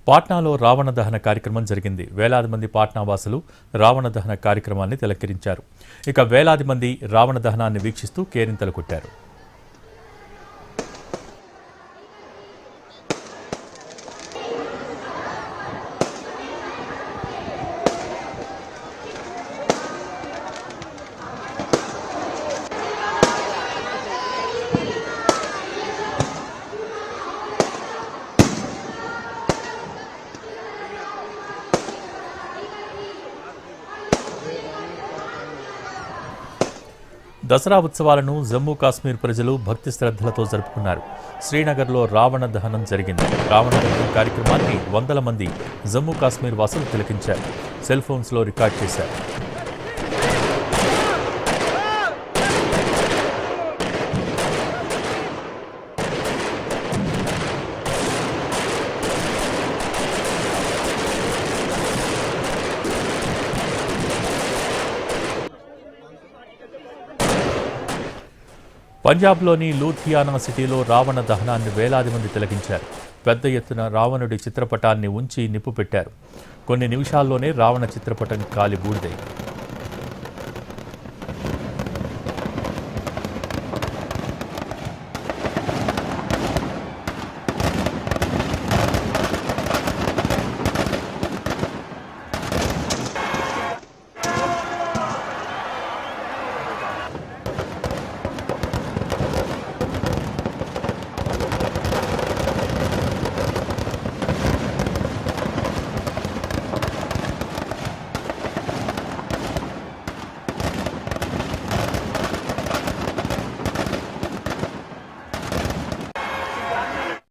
పాట్నాలో రావణ దహన కార్యక్రమం జరిగింది. వేలాది మంది పాట్నా వాసులు రావణ దహన కార్యక్రమాన్ని తిలకించారు. ఇక వేలాది మంది రావణ దహనాన్ని వీక్షిస్తూ కేరింతలు కొట్టారు. దసరా ఉత్సవాలను జమ్మూ కాశ్మీర్ ప్రజలు భక్తి శ్రద్ధలతో జరుపుకున్నారు. శ్రీనగర్లో రావణ దహనం జరిగింది. రావణ దహనం కార్యక్రమాన్ని వందల మంది జమ్మూ కాశ్మీర్ వాసులు తిలకించారు. సెల్ ఫోన్స్లో రికార్డ్ చేశారు. పంజాబ్లోని లూధియానా సిటీలో రావణ దహనాన్ని వేలాది మంది తిలకించారు. పెద్ద ఎత్తున రావణుడి చిత్రపటాన్ని ఉంచి నిప్పు పెట్టారు. కొన్ని నిమిషాల్లోనే రావణ చిత్రపటం కాలి బూడిదైంది.